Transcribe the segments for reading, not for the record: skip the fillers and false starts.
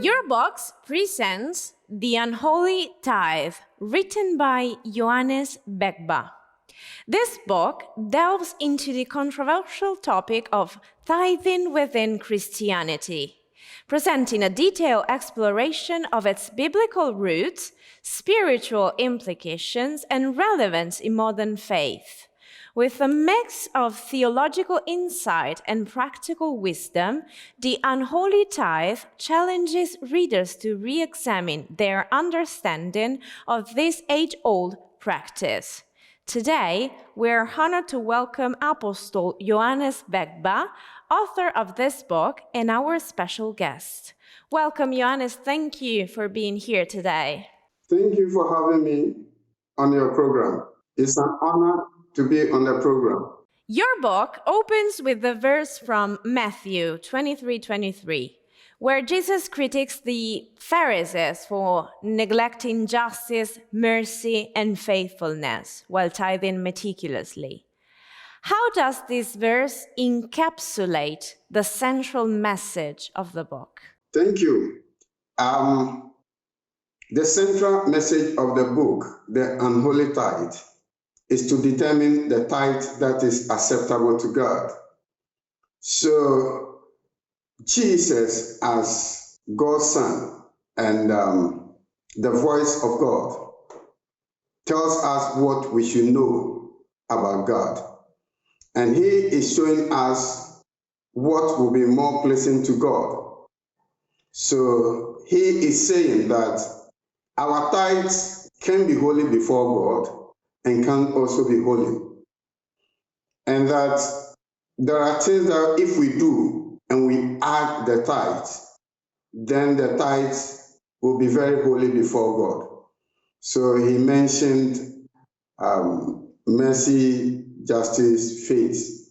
Your box presents The Unholy Tithe, written by Johanes Vegba. This book delves into the controversial topic of tithing within Christianity, presenting a detailed exploration of its biblical roots, spiritual implications, and relevance in modern faith. With a mix of theological insight and practical wisdom, The Unholy Tithe challenges readers to re-examine their understanding of this age-old practice. Today, we're honored to welcome Apostle Johanes Vegba, author of this book, and our special guest. Welcome, Johanes. Thank you for being here today. Thank you for having me on your program. It's an honor to be on the program. Your book opens with the verse from Matthew 23:23, where Jesus critiques the Pharisees for neglecting justice, mercy, and faithfulness while tithing meticulously. How does this verse encapsulate the central message of the book? Thank you. The central message of the book, The Unholy Tithe, is to determine the tithe that is acceptable to God. So Jesus, as God's Son and the voice of God, tells us what we should know about God. And he is showing us what will be more pleasing to God. So he is saying that our tithes can be holy before God and can also be holy. And that there are things that if we do and we add the tithes, then the tithes will be very holy before God. So he mentioned mercy, justice, faith.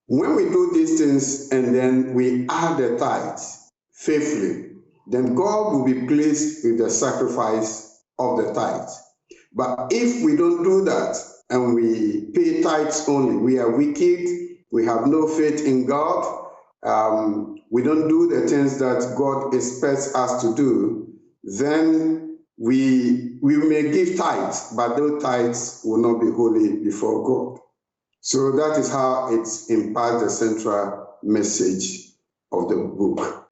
When we do these things and then we add the tithes faithfully, then God will be pleased with the sacrifice of the tithes. But if we don't do that and we pay tithes only, we are wicked, we have no faith in God, we don't do the things that God expects us to do, then we may give tithes, but those tithes will not be holy before God. So that is how it imparts the central message of the book.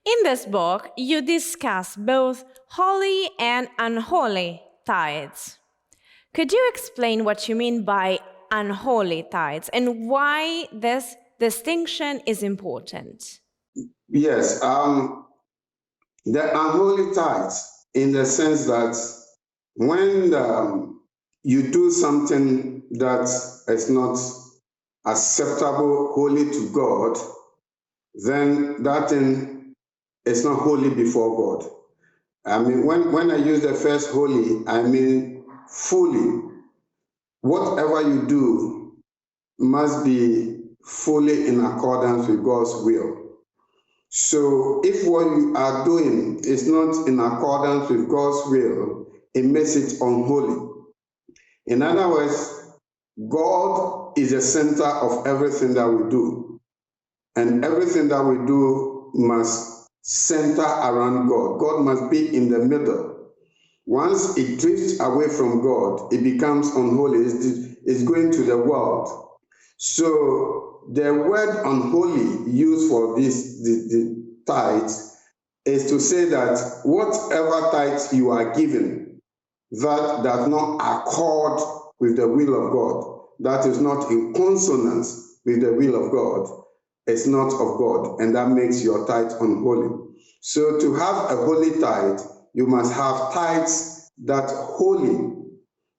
In this book, you discuss both holy and unholy tithes. Could you explain what you mean by unholy tithes and why this distinction is important? Yes, the unholy tithes, in the sense that when you do something that is not acceptable, holy to God, then that thing is not holy before God. I mean, when I use the first holy, I mean fully. Whatever you do must be fully in accordance with God's will. So if what you are doing is not in accordance with God's will, it makes it unholy. In other words, God is the center of everything that we do. And everything that we do must center around God. God must be in the middle. Once it drifts away from God, it becomes unholy. It's going to the world. So the word unholy used for the tithes is to say that whatever tithes you are given that does not accord with the will of God, that is not in consonance with the will of God, is not of God, and that makes your tithe unholy. So to have a holy tithe, you must have tithes that wholly,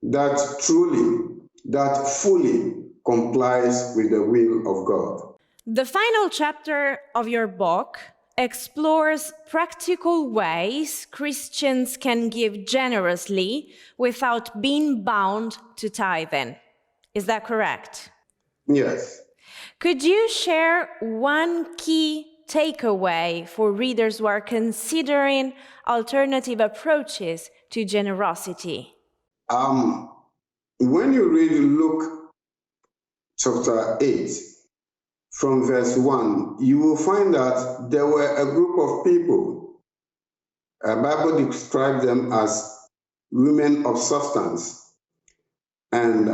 that truly, that fully complies with the will of God. The final chapter of your book explores practical ways Christians can give generously without being bound to tithing. Is that correct? Yes. Could you share one key takeaway for readers who are considering alternative approaches to generosity? When you read Luke chapter 8, from verse 1, you will find that there were a group of people Bible describes them as women of substance. And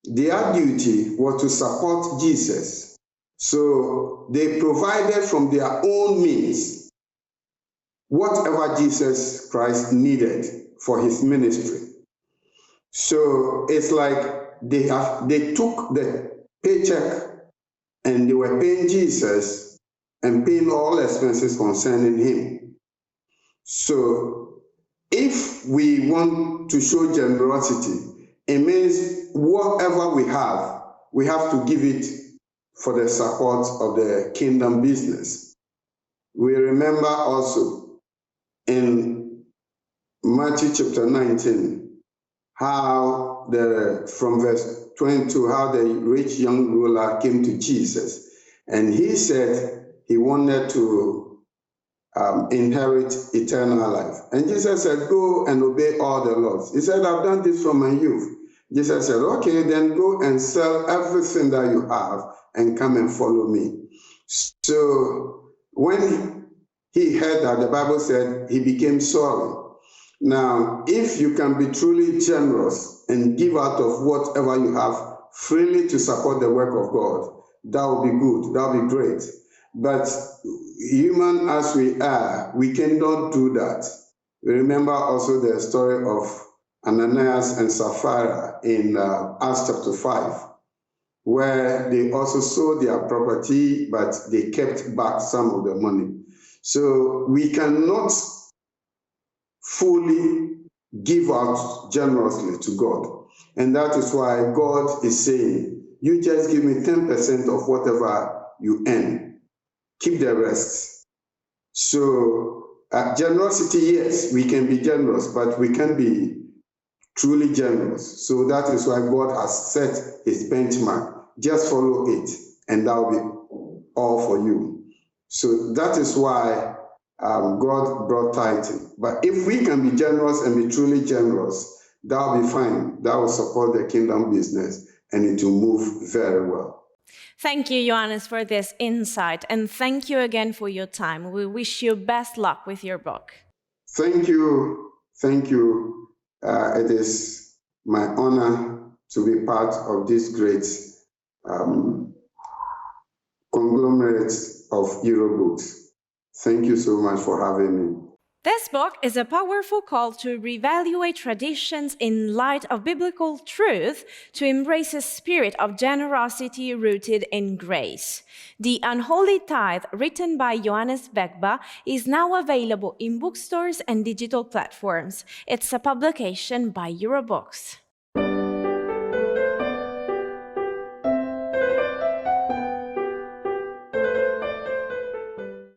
their duty was to support Jesus. So they provided from their own means whatever Jesus Christ needed for his ministry. So it's like they took the paycheck and they were paying Jesus and paying all expenses concerning him. So if we want to show generosity, it means whatever we have to give it for the support of the kingdom business. We remember also in Matthew chapter 19, how from verse 22, how the rich young ruler came to Jesus. And he said he wanted to inherit eternal life. And Jesus said, go and obey all the laws. He said, I've done this from my youth. Jesus said, okay, then go and sell everything that you have and come and follow me. So when he heard that, the Bible said he became sorry. Now, if you can be truly generous and give out of whatever you have freely to support the work of God, that will be good, that will be great. But human as we are, we cannot do that. We remember also the story of Ananias and Sapphira in Acts chapter 5, where they also sold their property, but they kept back some of the money. So we cannot fully give out generously to God. And that is why God is saying, you just give me 10% of whatever you earn. Keep the rest. So generosity, yes, we can be generous, but we can be truly generous. So that is why God has set his benchmark. Just follow it, and that will be all for you. So that is why God brought tithing. But if we can be generous and be truly generous, that will be fine. That will support the kingdom business, and it will move very well. Thank you, Johannes, for this insight, and thank you again for your time. We wish you best luck with your book. Thank you. Thank you. It is my honor to be part of this great conglomerate of Eurobooks. Thank you so much for having me. This book is a powerful call to reevaluate traditions in light of biblical truth, to embrace a spirit of generosity rooted in grace. The Unholy Tithe, written by Johanes Vegba, is now available in bookstores and digital platforms. It's a publication by Eurobooks.